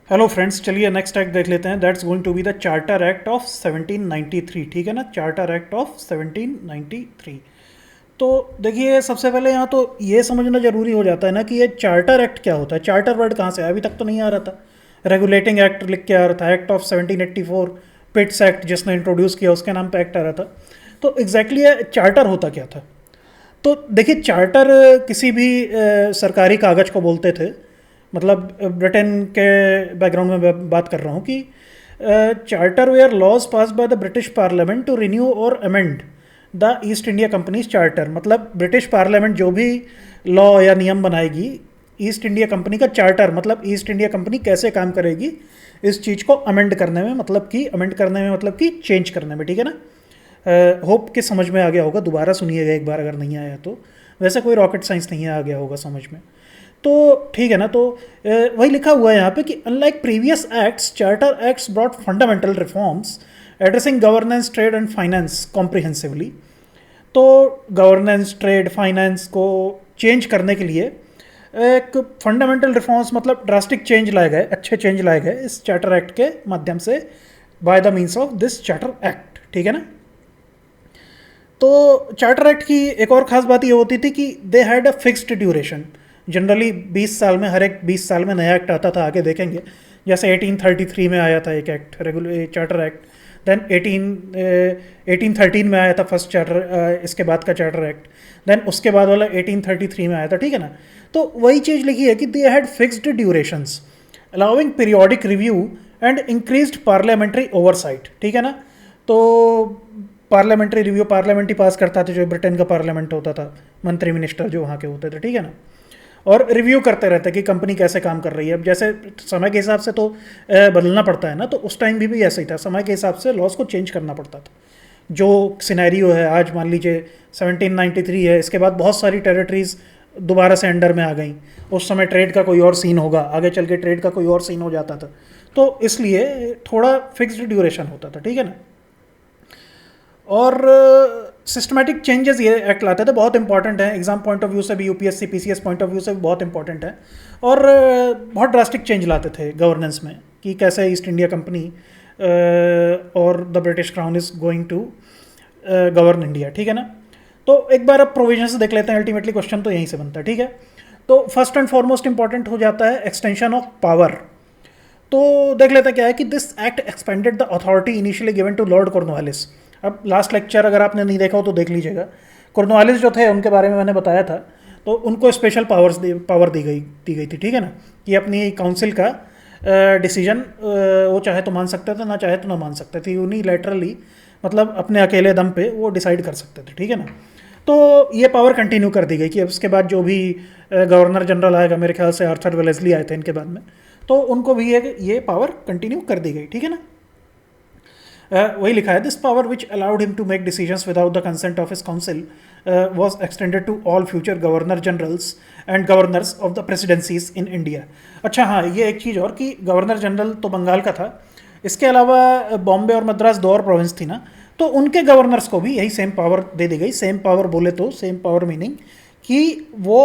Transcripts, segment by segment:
Hello friends, चलिए next act देख लेते हैं। That's going to be the charter act of 1793। ठीक है ना, चार्टर एक्ट ऑफ 1793। तो देखिए, सबसे पहले यहाँ तो ये समझना जरूरी हो जाता है ना कि ये चार्टर एक्ट क्या होता है। चार्टर वर्ड कहाँ से आया, अभी तक तो नहीं आ रहा था। रेगुलेटिंग एक्ट लिख के आ रहा था, एक्ट ऑफ 1784। पिट्स एक्ट जिसने इंट्रोड्यूस किया उसके नाम पे एक्ट आ रहा था। तो एग्जैक्टली ये चार्टर होता क्या था। तो देखिए, चार्टर किसी भी सरकारी कागज को बोलते थे। मतलब ब्रिटेन के बैकग्राउंड में मैं बात कर रहा हूँ कि charter were laws passed by the British parliament to renew और amend the East India company's charter. मतलब ब्रिटिश पार्लियामेंट जो भी लॉ या नियम बनाएगी ईस्ट इंडिया कंपनी का चार्टर, मतलब ईस्ट इंडिया कंपनी कैसे काम करेगी इस चीज़ को अमेंड करने में, मतलब कि अमेंड करने में मतलब कि चेंज करने में। ठीक है ना, होप कि समझ में आ गया होगा। दोबारा सुनिएगा एक बार अगर नहीं आया तो। वैसे कोई रॉकेट साइंस नहीं आ गया होगा समझ में। तो ठीक है ना, तो वही लिखा हुआ है यहाँ पे कि unlike previous acts, charter acts brought fundamental reforms addressing governance, trade and finance comprehensively. तो गवर्नेंस, ट्रेड, फाइनेंस को चेंज करने के लिए एक फंडामेंटल रिफॉर्म्स, मतलब ड्रास्टिक चेंज लाए गए, अच्छे चेंज लाए गए इस चार्टर एक्ट के माध्यम से, by the means of this charter act. ठीक है ना। तो चार्टर एक्ट की एक और ख़ास बात ये होती थी कि they had a fixed duration. Generally 20 साल में, हर एक 20 साल में नया एक्ट आता था, आगे देखेंगे। जैसे 1833 में आया था एक act, regular charter act. Then 1813 में आया था फर्स्ट चार्टर, इसके बाद का चार्टर एक्ट। देन उसके बाद वाला 1833 में आया था। ठीक है ना। तो वही चीज़ लिखी है कि they had fixed durations allowing periodic review and increased parliamentary oversight. ठीक है ना। तो पार्लियामेंट्री रिव्यू पार्लियामेंट ही पास करता था, जो ब्रिटेन का पार्लियामेंट होता था, मंत्री मिनिस्टर जो वहाँ के होते थे। ठीक है ना। और रिव्यू करते रहते कि कंपनी कैसे काम कर रही है। अब जैसे समय के हिसाब से तो बदलना पड़ता है ना, तो उस टाइम भी ऐसा ही था, समय के हिसाब से लॉस को चेंज करना पड़ता था। जो सिनेरियो है आज, मान लीजिए 1793 है, इसके बाद बहुत सारी टेरिटरीज दोबारा से अंडर में आ गई। उस समय ट्रेड का कोई और सीन होगा, आगे चल के ट्रेड का कोई और सीन हो जाता था। तो इसलिए थोड़ा फिक्स्ड ड्यूरेशन होता था। ठीक है ना। और सिस्टमेटिक चेंजेस ये एक्ट लाते थे, बहुत इंपॉर्टेंट है एग्जाम पॉइंट ऑफ व्यू से भी, UPSC PCS point of view से भी बहुत इंपॉर्टेंट है। और बहुत ड्रास्टिक चेंज लाते थे गवर्नेंस में कि कैसे ईस्ट इंडिया कंपनी और the British Crown is going to govern India. ठीक है ना। तो एक बार अब प्रोविजन से देख लेते हैं, अल्टीमेटली क्वेश्चन तो यहीं से बनता है। ठीक है। तो फर्स्ट एंड फॉरमोस्ट इंपॉर्टेंट हो जाता है एक्सटेंशन ऑफ पावर। तो देख लेते हैं क्या है कि this act expanded the authority initially given to Lord Cornwallis. अब लास्ट लेक्चर अगर आपने नहीं देखा हो तो देख लीजिएगा। कॉर्नवालिस जो थे उनके बारे में मैंने बताया था। तो उनको स्पेशल पावर दी गई थी। ठीक है ना, कि अपनी काउंसिल का डिसीजन वो चाहे तो मान सकते थे, ना चाहे तो ना मान सकते थे। यूनिलैटरली, मतलब अपने अकेले दम पे वो डिसाइड कर सकते थे। ठीक है ना। तो ये पावर कंटिन्यू कर दी गई कि अब उसके बाद जो भी गवर्नर जनरल आएगा, मेरे ख्याल से आर्थर वेलेस्ली आए थे इनके बाद में, तो उनको भी ये पावर कंटिन्यू कर दी गई। ठीक है ना। वही लिखा है, this power which allowed him to make decisions without the consent of his council was extended to all future governor generals and governors of the presidencies in India. अच्छा हाँ, ये एक चीज़ और कि गवर्नर जनरल तो बंगाल का था, इसके अलावा बॉम्बे और मद्रास दो और प्रोविंस थी ना, तो उनके गवर्नर्स को भी यही सेम पावर दे दी गई। सेम पावर बोले तो सेम पावर मीनिंग कि वो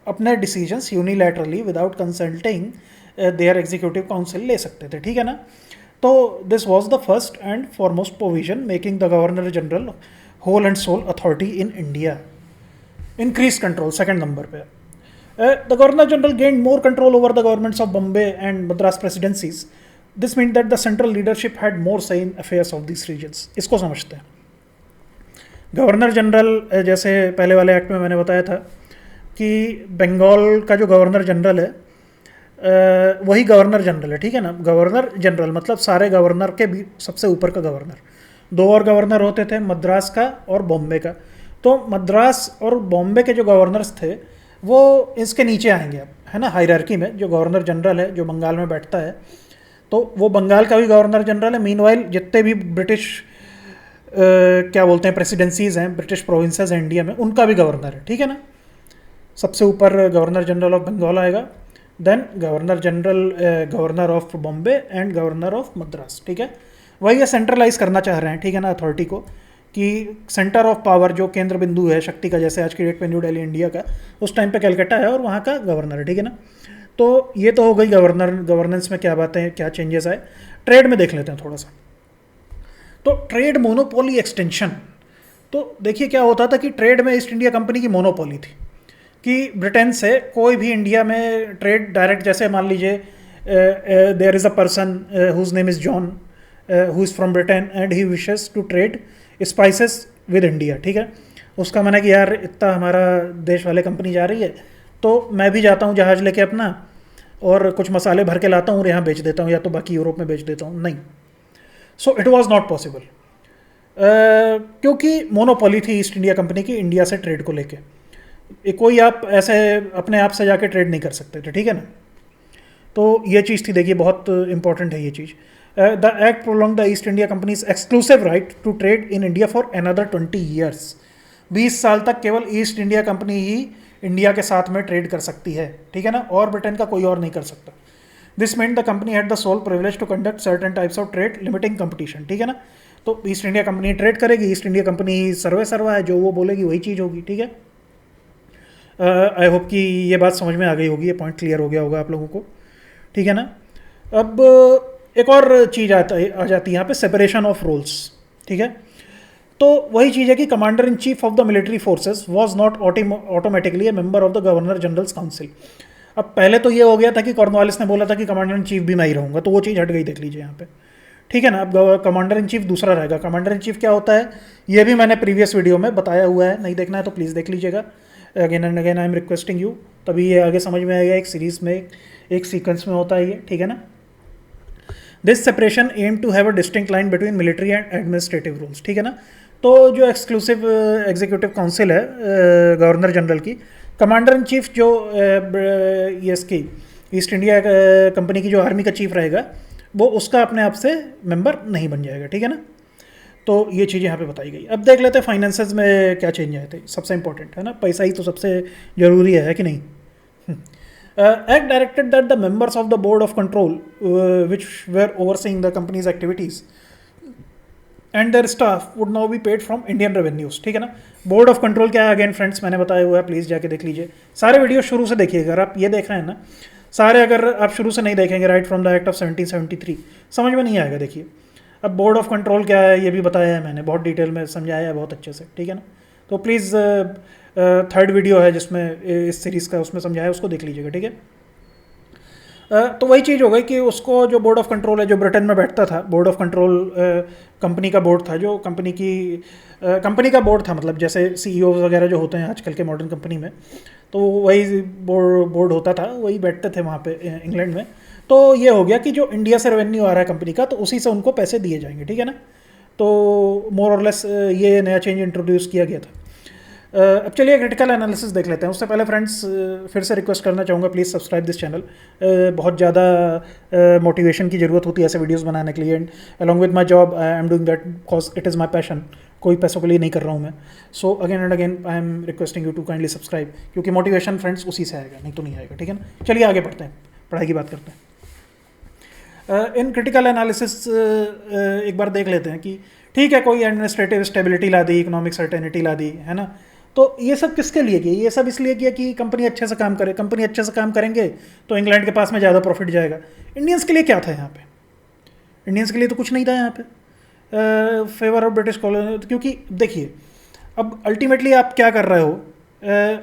अपने decisions unilaterally without consulting their executive council ले सकते थे। ठीक है ना। तो this was the first and foremost provision making the governor general whole and sole authority in India. Increase control second number पे, the governor general gained more control over the governments of Bombay and Madras presidencies. This mean that the central leadership had more say in affairs of this regions. इसको समझते हैं। Governor general, जैसे पहले वाले act में मैंने बताया था कि बंगाल का जो गवर्नर जनरल है वही गवर्नर जनरल है। ठीक है ना। गवर्नर जनरल मतलब सारे गवर्नर के भी सबसे ऊपर का गवर्नर। दो और गवर्नर होते थे, मद्रास का और बॉम्बे का। तो मद्रास और बॉम्बे के जो गवर्नर्स थे वो इसके नीचे आएंगे अब, है ना, हायरार्की में। जो गवर्नर जनरल है जो बंगाल में बैठता है, तो वो बंगाल का भी गवर्नर जनरल है। मीनवाइल जितने भी ब्रिटिश क्या बोलते हैं प्रेसिडेंसीज हैं, ब्रिटिश प्रोविंसेस हैं इंडिया में, उनका भी गवर्नर है। ठीक है ना। सबसे ऊपर गवर्नर जनरल ऑफ बंगाल आएगा, then governor general, governor of Bombay and governor of Madras. ठीक है। वही ये सेंट्रलाइज करना चाह रहे हैं। ठीक है ना, अथॉरिटी को, कि सेंटर ऑफ पावर जो केंद्र बिंदु है शक्ति का, जैसे आज की डेट पे न्यू दिल्ली इंडिया का, उस टाइम पे कलकत्ता है और वहाँ का गवर्नर है। ठीक है ना। तो ये तो हो गई गवर्नेंस में क्या बातें, क्या चेंजेस आए। ट्रेड में देख लेते हैं थोड़ा सा। तो ट्रेड मोनोपोली एक्सटेंशन, तो देखिए क्या होता था कि ट्रेड में ईस्ट इंडिया कंपनी की मोनोपोली थी कि ब्रिटेन से कोई भी इंडिया में ट्रेड डायरेक्ट, जैसे मान लीजिए there is a person whose name is John who is from Britain and he wishes to trade spices with India, ठीक है। उसका माना कि यार इतना हमारा देश वाले कंपनी जा रही है तो मैं भी जाता हूँ जहाज़ लेके अपना और कुछ मसाले भर के लाता हूँ और यहाँ बेच देता हूँ या तो बाकी यूरोप में बेच देता हूँ। नहीं, so it was not possible क्योंकि मोनोपोली थी ईस्ट इंडिया कंपनी की इंडिया से ट्रेड को लेके। कोई आप ऐसे अपने आप से जाके ट्रेड नहीं कर सकते थे, ठीक है ना। तो ये चीज़ थी, देखिए बहुत इंपॉर्टेंट है ये चीज़। The act prolong the East India company's exclusive right to trade in India for another 20 years. 20 साल तक केवल ईस्ट इंडिया कंपनी ही इंडिया के साथ में ट्रेड कर सकती है, ठीक है ना, और ब्रिटेन का कोई और नहीं कर सकता। This meant the company had the sole privilege to conduct certain types of trade limiting competition, ठीक है ना। तो ईस्ट इंडिया कंपनी ट्रेड करेगी, ईस्ट इंडिया कंपनी सर्वा है, जो वो बोलेगी वही चीज़ होगी, ठीक है। आई होप कि ये बात समझ में आ गई होगी, ये पॉइंट क्लियर हो गया होगा आप लोगों को, ठीक है ना। अब एक और चीज़ आ जाती है यहाँ पे, सेपरेशन ऑफ रोल्स, ठीक है। तो वही चीज़ है कि commander in chief of the military forces was not automatically A member of the governor generals council. अब पहले तो ये हो गया था कि कॉर्नवालिस ने बोला था कि कमांडर इन चीफ भी मैं ही रहूँगा, तो वो चीज़ हट गई, देख लीजिए यहाँ पे, ठीक है ना। अब कमांडर इन चीफ दूसरा रहेगा। कमांडर इन चीफ क्या होता है ये भी मैंने प्रीवियस वीडियो में बताया हुआ है, नहीं देखना है तो प्लीज़ देख लीजिएगा। Again and again I am requesting you, तभी ये आगे समझ में आएगा। एक सीरीज में एक सीक्वेंस में होता है ये, ठीक है ना। This separation aim to have a distinct line between military and administrative rules, ठीक है ना। तो जो एक्सक्लूसिव एग्जीक्यूटिव काउंसिल है गवर्नर जनरल की, कमांडर इन चीफ जो ये इसकी ईस्ट इंडिया कंपनी की जो आर्मी का चीफ रहेगा वो उसका अपने आप से मेंबर नहीं बन जाएगा, ठीक है ना। तो ये चीज़ यहाँ पे बताई गई। अब देख लेते हैं फाइनेंसेस में क्या चेंज आए थे, सबसे इंपॉर्टेंट है ना, पैसा ही तो सबसे जरूरी है कि नहीं। Act directed that the members of the board of control which were overseeing the company's activities and their staff would now be paid from Indian revenues, ठीक है ना। बोर्ड ऑफ कंट्रोल क्या है, अगेन फ्रेंड्स मैंने बताया हुआ है, please जाके देख लीजिए। सारे वीडियो शुरू से देखिएगा, अगर आप ये देख रहे हैं ना सारे, अगर आप शुरू से नहीं देखेंगे right from the act of 1773 समझ में नहीं आएगा। देखिए अब बोर्ड ऑफ कंट्रोल क्या है ये भी बताया है मैंने, बहुत डिटेल में समझाया है, बहुत अच्छे से, ठीक है ना। तो प्लीज़ थर्ड वीडियो है जिसमें इस सीरीज़ का, उसमें समझाया, उसको देख लीजिएगा, ठीक है। तो वही चीज़ हो गई कि उसको जो बोर्ड ऑफ कंट्रोल है जो ब्रिटेन में बैठता था, बोर्ड ऑफ कंट्रोल कंपनी का बोर्ड था, जो कंपनी का बोर्ड था, मतलब जैसे सीईओ वगैरह जो होते हैं आजकल के मॉडर्न कंपनी में, तो वही बोर्ड होता था, वही बैठते थे वहाँ पे इंग्लैंड में। तो ये हो गया कि जो इंडिया से रेवेन्यू आ रहा है कंपनी का, तो उसी से उनको पैसे दिए जाएंगे, ठीक है ना। तो मोर और लेस ये नया चेंज इंट्रोड्यूस किया गया था। अब चलिए क्रिटिकल एनालिसिस देख लेते हैं। उससे पहले फ्रेंड्स फिर से रिक्वेस्ट करना चाहूँगा, प्लीज़ सब्सक्राइब दिस चैनल। बहुत ज़्यादा मोटिवेशन की ज़रूरत होती है ऐसे वीडियोस बनाने के लिए, and along with my job I am doing that because it is my passion. कोई पैसों के लिए नहीं कर रहा हूँ मैं। So again and again I am requesting you to kindly subscribe, क्योंकि मोटिवेशन फ्रेंड्स उसी से आएगा, नहीं तो नहीं आएगा, ठीक है ना। चलिए आगे बढ़ते हैं, पढ़ाई की बात करते हैं। इन क्रिटिकल एनालिसिस एक बार देख लेते हैं कि ठीक है, कोई एडमिनिस्ट्रेटिव स्टेबिलिटी ला दी, इकोनॉमिक सर्टेनिटी ला दी, है ना। तो ये सब किसके लिए किया, ये सब इसलिए किया कि कंपनी अच्छे से काम करे। कंपनी अच्छे से काम करेंगे तो इंग्लैंड के पास में ज़्यादा प्रॉफिट जाएगा। इंडियंस के लिए क्या था यहाँ पे, इंडियंस के लिए तो कुछ नहीं था यहाँ पे। फेवर ऑफ ब्रिटिश कॉलोनी, क्योंकि देखिए अब अल्टीमेटली आप क्या कर रहे हो,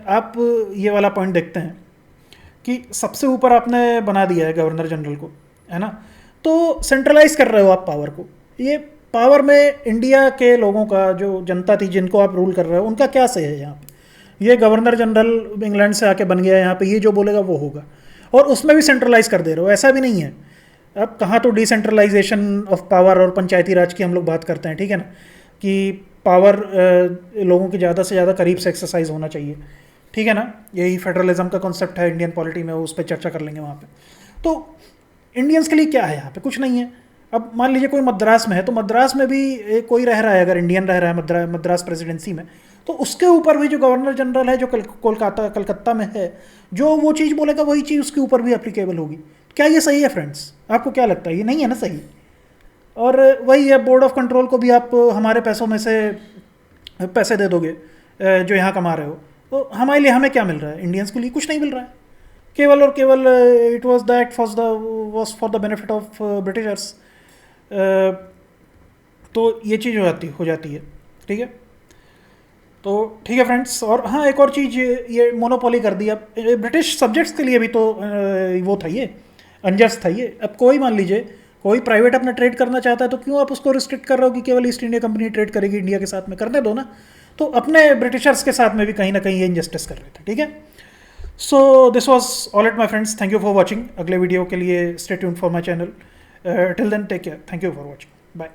आप ये वाला पॉइंट देखते हैं कि सबसे ऊपर आपने बना दिया है गवर्नर जनरल को, है ना। तो सेंट्रलाइज कर रहे हो आप पावर को। ये पावर में इंडिया के लोगों का, जो जनता थी जिनको आप रूल कर रहे हो, उनका क्या सही है यहाँ पे। ये गवर्नर जनरल इंग्लैंड से आके बन गया है यहाँ पे, ये जो बोलेगा वो होगा, और उसमें भी सेंट्रलाइज कर दे रहे हो। ऐसा भी नहीं है, अब कहाँ तो डिसेंट्रलाइजेशन ऑफ पावर और पंचायती राज की हम लोग बात करते हैं, ठीक है ना, कि पावर लोगों के ज़्यादा से ज़्यादा करीब से एक्सरसाइज होना चाहिए, ठीक है ना। यही फेडरलिज्म का कॉन्सेप्ट है इंडियन पॉलिटी में, उस पर चर्चा कर लेंगे वहाँ पे। तो इंडियंस के लिए क्या है यहाँ पे, कुछ नहीं है। अब मान लीजिए कोई मद्रास में है, तो मद्रास में भी कोई रह रहा है, अगर इंडियन रह रहा है मद्रास प्रेसिडेंसी में, तो उसके ऊपर भी जो गवर्नर जनरल है जो कलकत्ता में है, जो वो चीज़ बोलेगा वही चीज़ उसके ऊपर भी एप्लीकेबल होगी। क्या ये सही है फ्रेंड्स, आपको क्या लगता है, ये नहीं है ना सही। और वही है, बोर्ड ऑफ कंट्रोल को भी आप हमारे पैसों में से पैसे दे दोगे जो यहाँ कमा रहे हो, तो हमारे लिए हमें क्या मिल रहा है, इंडियंस के लिए कुछ नहीं मिल रहा है। केवल और केवल it was that was for the benefit of Britishers. तो ये चीज़ हो जाती है, ठीक है। तो ठीक है फ्रेंड्स, और हाँ एक और चीज़, ये मोनोपोली कर दी अब ब्रिटिश सब्जेक्ट्स के लिए भी, तो वो था ये अनजस्ट था ये। अब कोई मान लीजिए कोई प्राइवेट अपना ट्रेड करना चाहता है तो क्यों आप उसको रिस्ट्रिक्ट कर रहे हो कि केवल ईस्ट इंडिया कंपनी ट्रेड करेगी इंडिया के साथ में, करने दो ना। तो अपने ब्रिटिशर्स के साथ में भी कहीं ना कहीं ये इनजस्टिस कर रहे थे, ठीक है। So this was all it my friends, thank you for watching. अगले वीडियो के लिए stay tuned for my channel. Till then take care, thank you for watching, bye.